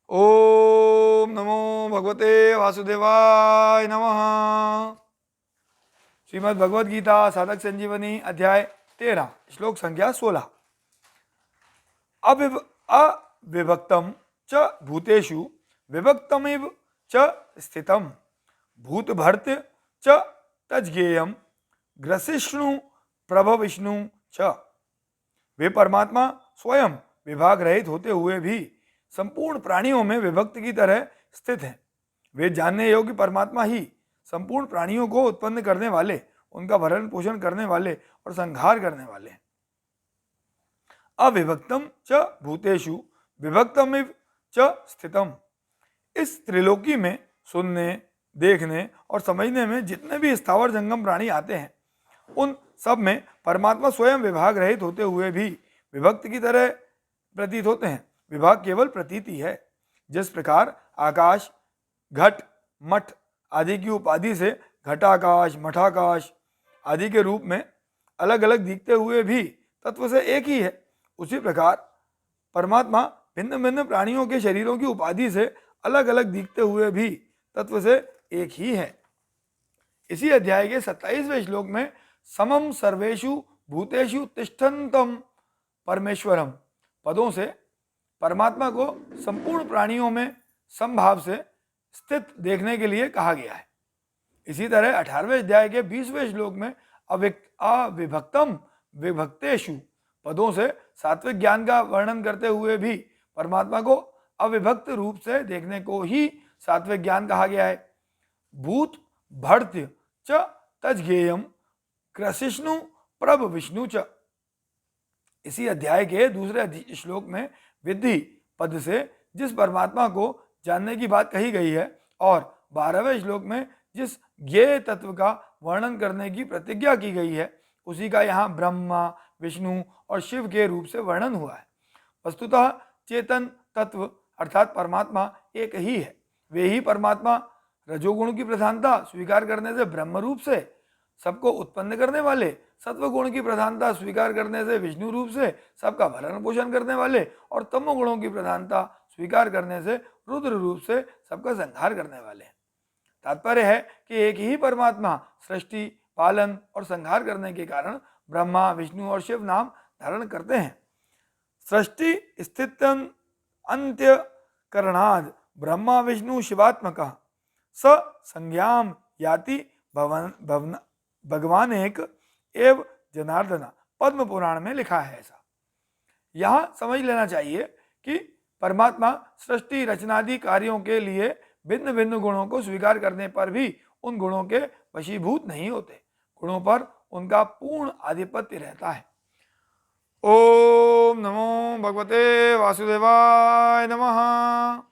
ओम नमो भगवते वासुदेवाय नमः। श्रीमद् भगवद गीता साधक संजीवनी अध्याय 13 श्लोक संख्या 16। अविभक्तम च भूतेषु विभक्तमिव च स्थितम भूतभर्त च तज्ज्ञेयम ग्रसिष्णु प्रभविष्णु च। वे परमात्मा स्वयं विभाग रहित होते हुए भी संपूर्ण प्राणियों में विभक्त की तरह स्थित हैं। वे जानने योग्य परमात्मा ही संपूर्ण प्राणियों को उत्पन्न करने वाले, उनका भरण पोषण करने वाले और संहार करने वाले हैं। अविभक्तम च भूतेषु विभक्तमिव च स्थितम। इस त्रिलोकी में सुनने, देखने और समझने में जितने भी स्थावर जंगम प्राणी आते हैं, उन सब में परमात्मा स्वयं विभाग रहित होते हुए भी विभक्त की तरह प्रतीत होते हैं। विभाग केवल प्रतीति है। जिस प्रकार आकाश, घट, मठ आदि की उपाधि से घटाकाश, मठाकाश आदि के रूप में अलग अलग दिखते हुए भी तत्व से एक ही है, उसी प्रकार परमात्मा भिन्न भिन्न प्राणियों के शरीरों की उपाधि से अलग अलग दिखते हुए भी तत्व से एक ही है। इसी अध्याय के 27वें श्लोक में समम सर्वेषु भूतेषु तिष्ठन्तम परमेश्वरम पदों से परमात्मा को संपूर्ण प्राणियों में समभाव से स्थित देखने के लिए कहा गया है। इसी तरह 18वें अध्याय के 20वें श्लोक में अविभक्तम विभक्तेषु पदों से सात्विक ज्ञान का वर्णन करते हुए भी परमात्मा को अविभक्त रूप से देखने को ही सात्विक ज्ञान कहा गया है। भूत भर्त्य च तज्ज्ञेयम ग्रसिष्णु प्रभ विष्णु च। इसी अध्याय के दूसरे श्लोक में विद्धि पद से जिस परमात्मा को जानने की बात कही गई है और 12वें श्लोक में जिस ज्ञेय तत्व का वर्णन करने की प्रतिज्ञा की गई है, उसी का यहाँ ब्रह्मा, विष्णु और शिव के रूप से वर्णन हुआ है। वस्तुतः चेतन तत्व अर्थात परमात्मा एक ही है। वे ही परमात्मा रजोगुण की प्रधानता स्वीकार करने से ब्रह्म रूप से सबको उत्पन्न करने वाले, सत्व गुण की प्रधानता स्वीकार करने से विष्णु रूप से सबका भरण पोषण करने वाले और तमो गुणों की प्रधानता स्वीकार करने से रुद्र रूप से सबका संहार करने वाले हैं। तात्पर्य है कि एक ही परमात्मा सृष्टि, पालन और संहार करने के कारण ब्रह्मा, विष्णु और शिव नाम धारण करते हैं। सृष्टि स्थित अंत्य करणाद ब्रह्मा विष्णु शिवात्मक स संज्ञाम याति भगवान एक एव जनार्दना पद्म पुराण में लिखा है। ऐसा यहां समझ लेना चाहिए कि परमात्मा सृष्टि रचनादि कार्यों के लिए भिन्न भिन्न गुणों को स्वीकार करने पर भी उन गुणों के वशीभूत नहीं होते। गुणों पर उनका पूर्ण आधिपत्य रहता है। ओम नमो भगवते वासुदेवाय नमः।